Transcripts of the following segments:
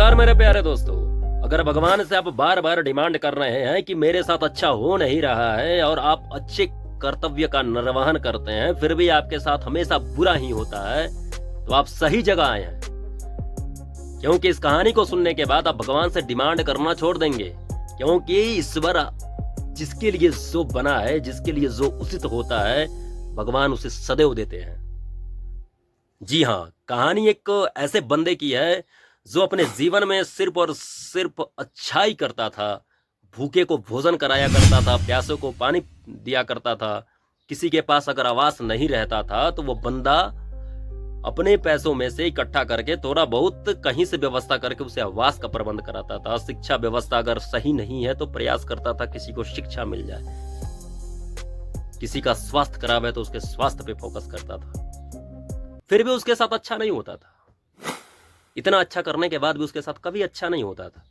नमस्कार मेरे प्यारे दोस्तों। अगर भगवान से आप बार बार डिमांड कर रहे हैं कि मेरे साथ अच्छा हो नहीं रहा है और आप अच्छे कर्तव्य का निर्वहन करते हैं फिर भी आपके साथ हमेशा बुरा ही होता है, तो आप सही जगह आए हैं। क्योंकि इस कहानी को सुनने के बाद आप भगवान से डिमांड करना छोड़ देंगे, क्योंकि ईश्वर जिसके लिए जो बना है, जिसके लिए जो उचित होता है, भगवान उसे सदैव देते हैं। जी हाँ, कहानी एक ऐसे बंदे की है जो अपने जीवन में सिर्फ और सिर्फ अच्छाई करता था। भूखे को भोजन कराया करता था, प्यासों को पानी दिया करता था। किसी के पास अगर आवास नहीं रहता था तो वो बंदा अपने पैसों में से इकट्ठा करके थोड़ा बहुत कहीं से व्यवस्था करके उसे आवास का प्रबंध कराता था। शिक्षा व्यवस्था अगर सही नहीं है तो प्रयास करता था किसी को शिक्षा मिल जाए। किसी का स्वास्थ्य खराब है तो उसके स्वास्थ्य पे फोकस करता था। फिर भी उसके साथ अच्छा नहीं होता था। इतना अच्छा करने के बाद भी उसके साथ कभी अच्छा नहीं होता था,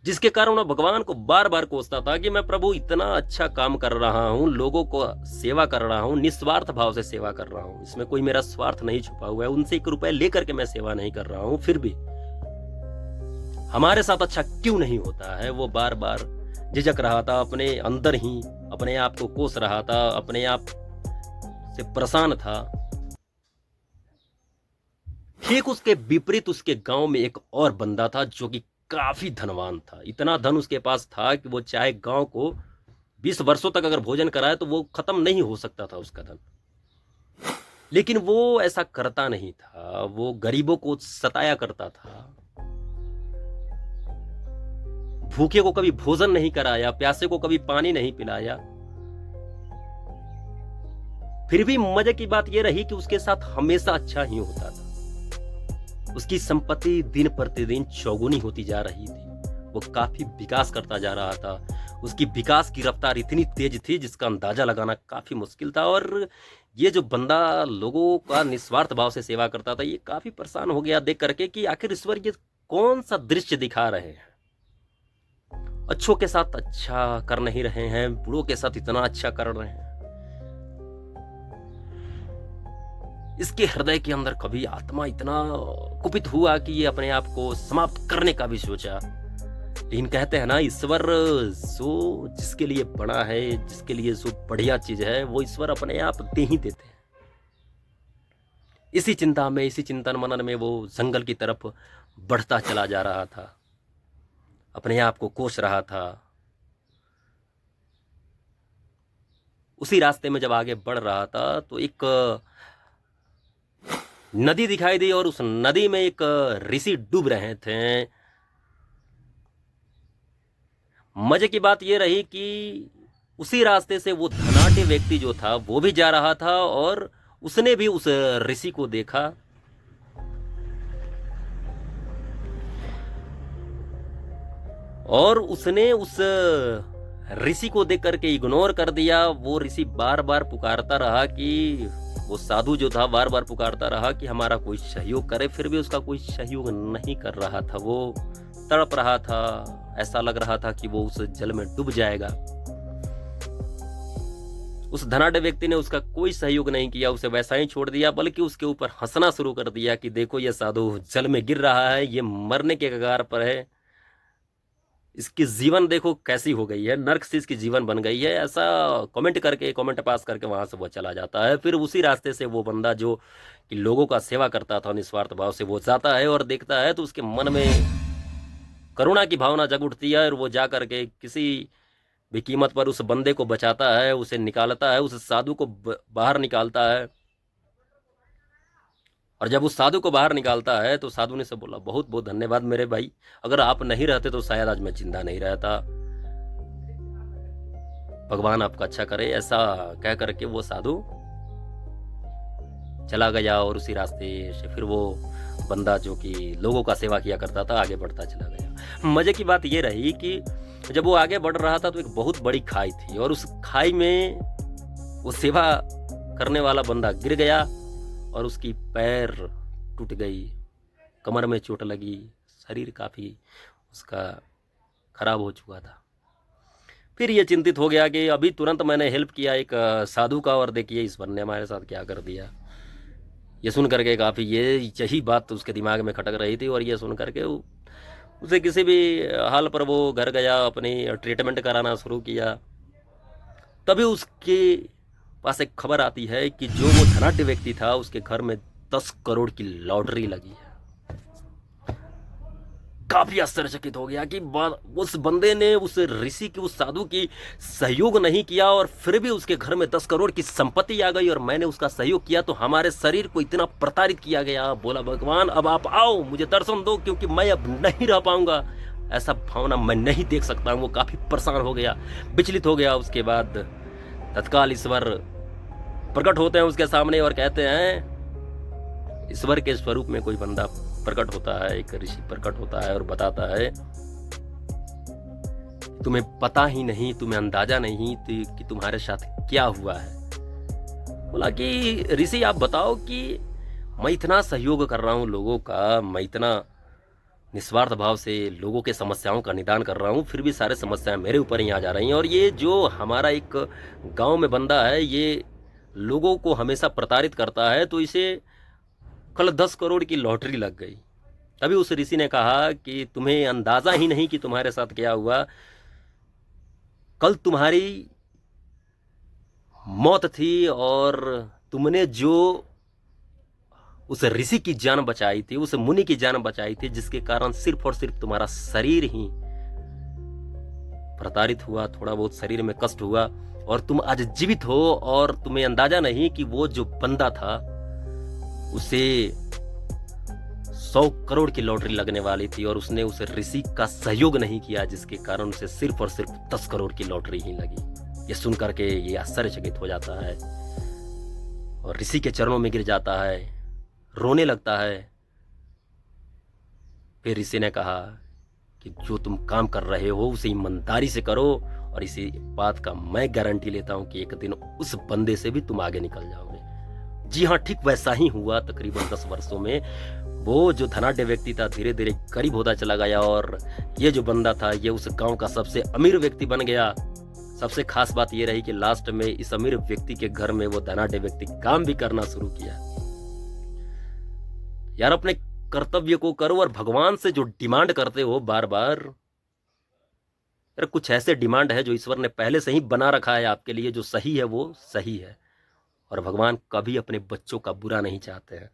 जिसके कारण वह भगवान को बार बार कोसता था कि मैं प्रभु इतना अच्छा काम कर रहा हूं, लोगों को सेवा कर रहा हूं, निस्वार्थ भाव से सेवा कर रहा हूं, इसमें कोई मेरा स्वार्थ नहीं छुपा हुआ है, उनसे 1 रुपए लेकर के मैं सेवा नहीं कर रहा हूं, फिर भी हमारे साथ अच्छा क्यों नहीं होता है। वो बार बार झिझक रहा था, अपने अंदर ही अपने आप को कोस रहा था, अपने आप से परेशान था। ठीक उसके विपरीत उसके गांव में एक और बंदा था जो कि काफी धनवान था। इतना धन उसके पास था कि वो चाहे गांव को 20 वर्षों तक अगर भोजन कराए तो वो खत्म नहीं हो सकता था उसका धन। लेकिन वो ऐसा करता नहीं था, वो गरीबों को सताया करता था। भूखे को कभी भोजन नहीं कराया, प्यासे को कभी पानी नहीं पिलाया। फिर भी मजे की बात यह रही कि उसके साथ हमेशा अच्छा ही होता था। उसकी संपत्ति दिन प्रतिदिन चौगुनी होती जा रही थी। वो काफी विकास करता जा रहा था। उसकी विकास की रफ्तार इतनी तेज थी जिसका अंदाजा लगाना काफी मुश्किल था। और ये जो बंदा लोगों का निस्वार्थ भाव से सेवा करता था, ये काफी परेशान हो गया देख करके कि आखिर ईश्वर ये कौन सा दृश्य दिखा रहे हैं। अच्छों के साथ अच्छा कर नहीं रहे हैं, बुढ़ों के साथ इतना अच्छा कर रहे हैं। इसके हृदय के अंदर कभी आत्मा इतना कुपित हुआ कि ये अपने आप को समाप्त करने का भी सोचा। लेकिन कहते हैं ना, ईश्वर जो जिसके लिए बना है, जिसके लिए जो बढ़िया चीज है, वो ईश्वर अपने आप दे ही देते हैं। इसी चिंता में, इसी चिंतन मनन में वो जंगल की तरफ बढ़ता चला जा रहा था, अपने आप को कोस रहा था। उसी रास्ते में जब आगे बढ़ रहा था तो एक नदी दिखाई दी और उस नदी में एक ऋषि डूब रहे थे। मजे की बात यह रही कि उसी रास्ते से वो धनाढ्य व्यक्ति जो था वो भी जा रहा था और उसने भी उस ऋषि को देखा। और उसने उस ऋषि को देख करके इग्नोर कर दिया। वो ऋषि बार बार पुकारता रहा कि वो साधु जो था बार बार पुकारता रहा कि हमारा कोई सहयोग करे, फिर भी उसका कोई सहयोग नहीं कर रहा था। वो तड़प रहा था, ऐसा लग रहा था कि वो उस जल में डूब जाएगा। उस धनाढ्य व्यक्ति ने उसका कोई सहयोग नहीं किया, उसे वैसा ही छोड़ दिया, बल्कि उसके ऊपर हंसना शुरू कर दिया कि देखो ये साधु जल में गिर रहा है, ये मरने के कगार पर है, इसकी जीवन देखो कैसी हो गई है, नर्क से इसकी जीवन बन गई है। ऐसा कमेंट पास करके वहां से वो चला जाता है। फिर उसी रास्ते से वो बंदा जो कि लोगों का सेवा करता था निस्वार्थ भाव से, वो जाता है और देखता है तो उसके मन में करुणा की भावना जग उठती है और वो जा करके किसी भी कीमत पर उस बंदे को बचाता है, उसे निकालता है, उस साधु को बाहर निकालता है। और जब उस साधु को बाहर निकालता है तो साधु ने से बोला, बहुत बहुत धन्यवाद मेरे भाई, अगर आप नहीं रहते तो शायद आज मैं जिंदा नहीं रहता, भगवान आपका अच्छा करे। ऐसा कह करके वो साधु चला गया और उसी रास्ते से फिर वो बंदा जो कि लोगों का सेवा किया करता था आगे बढ़ता चला गया। मजे की बात ये रही कि जब वो आगे बढ़ रहा था तो एक बहुत बड़ी खाई थी और उस खाई में वो सेवा करने वाला बंदा गिर गया और उसकी पैर टूट गई, कमर में चोट लगी, शरीर काफ़ी उसका खराब हो चुका था। फिर ये चिंतित हो गया कि अभी तुरंत मैंने हेल्प किया एक साधु का और देखिए ईश्वर ने हमारे साथ क्या कर दिया। ये सुन करके काफ़ी यही बात उसके दिमाग में खटक रही थी, और ये सुन करके उसे किसी भी हाल पर वो घर गया, अपनी ट्रीटमेंट कराना शुरू किया। तभी उसके पास एक खबर आती है कि जो वो धनाढ्य व्यक्ति था उसके घर में 10 करोड़ की लॉटरी लगी है। काफी आश्चर्यचकित हो गया कि उस बंदे ने उस ऋषि की, उस साधु की सहयोग नहीं किया, और फिर भी उसके घर में 10 करोड़ की संपत्ति आ गई, और मैंने उसका सहयोग किया तो हमारे शरीर को इतना प्रताड़ित किया गया। बोला भगवान अब आप आओ, मुझे दर्शन दो, क्योंकि मैं अब नहीं रह पाऊंगा, ऐसा भावना मैं नहीं देख सकता हूँ। वो काफी परेशान हो गया, विचलित हो गया। उसके बाद तत्काल ईश्वर प्रकट होते हैं उसके सामने और कहते हैं, ईश्वर के स्वरूप में कोई बंदा प्रकट होता है, एक ऋषि प्रकट होता है और बताता है, तुम्हें पता ही नहीं, तुम्हें अंदाजा नहीं कि तुम्हारे साथ क्या हुआ है। बोला कि ऋषि आप बताओ कि मैं इतना सहयोग कर रहा हूं लोगों का, मैं इतना निस्वार्थ भाव से लोगों के समस्याओं का निदान कर रहा हूं, फिर भी सारे समस्याएं मेरे ऊपर ही आ जा रही हैं। और ये जो हमारा एक गांव में बंदा है, ये लोगों को हमेशा प्रताड़ित करता है, तो इसे कल 10 करोड़ की लॉटरी लग गई। तभी उस ऋषि ने कहा कि तुम्हें अंदाजा ही नहीं कि तुम्हारे साथ क्या हुआ। कल तुम्हारी मौत थी, और तुमने जो उस ऋषि की जान बचाई थी, उस मुनि की जान बचाई थी, जिसके कारण सिर्फ और सिर्फ तुम्हारा शरीर ही प्रताड़ित हुआ, थोड़ा बहुत शरीर में कष्ट हुआ, और तुम आज जीवित हो। और तुम्हें अंदाजा नहीं कि वो जो बंदा था उसे 100 करोड़ की लॉटरी लगने वाली थी, और उसने उस ऋषि का सहयोग नहीं किया, जिसके कारण उसे सिर्फ और सिर्फ 10 करोड़ की लॉटरी ही लगी। ये सुन करके ये आश्चर्यचकित हो जाता है और ऋषि के चरणों में गिर जाता है, रोने लगता है। फिर ऋषि ने कहा कि जो तुम काम कर रहे हो उसे ईमानदारी से करो, और इसी बात का मैं गारंटी लेता हूं कि एक दिन उस बंदे से भी तुम आगे निकल जाओगे। जी हाँ, ठीक वैसा ही हुआ। तकरीबन 10 वर्षों में वो जो धनाढ्य व्यक्ति था धीरे धीरे गरीब होता चला गया, और ये जो बंदा था ये उस गांव का सबसे अमीर व्यक्ति बन गया। सबसे खास बात ये रही कि लास्ट में इस अमीर व्यक्ति के घर में वो धनाढ्य व्यक्ति काम भी करना शुरू किया। यार, अपने कर्तव्य को करो, और भगवान से जो डिमांड करते हो बार बार, यार कुछ ऐसे डिमांड है जो ईश्वर ने पहले से ही बना रखा है आपके लिए। जो सही है वो सही है, और भगवान कभी अपने बच्चों का बुरा नहीं चाहते हैं।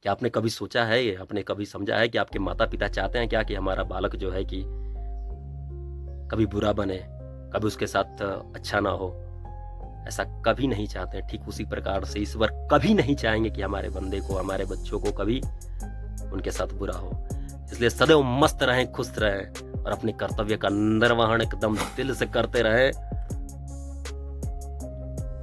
क्या आपने कभी सोचा है, आपने कभी समझा है कि आपके माता पिता चाहते हैं क्या कि हमारा बालक जो है कि कभी बुरा बने, कभी उसके साथ अच्छा ना हो? ऐसा कभी नहीं चाहते। ठीक उसी प्रकार से ईश्वर कभी नहीं चाहेंगे कि हमारे बंदे को, हमारे बच्चों को कभी उनके साथ बुरा हो। इसलिए सदैव मस्त रहें, खुश रहें, और अपने कर्तव्य का निर्वहन एकदम दिल से करते रहें।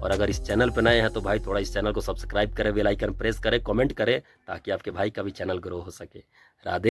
और अगर इस चैनल पर नए हैं तो भाई थोड़ा इस चैनल को सब्सक्राइब करें, बेल आइकन प्रेस करें, कमेंट करें, ताकि आपके भाई का भी चैनल ग्रो हो सके। राधे।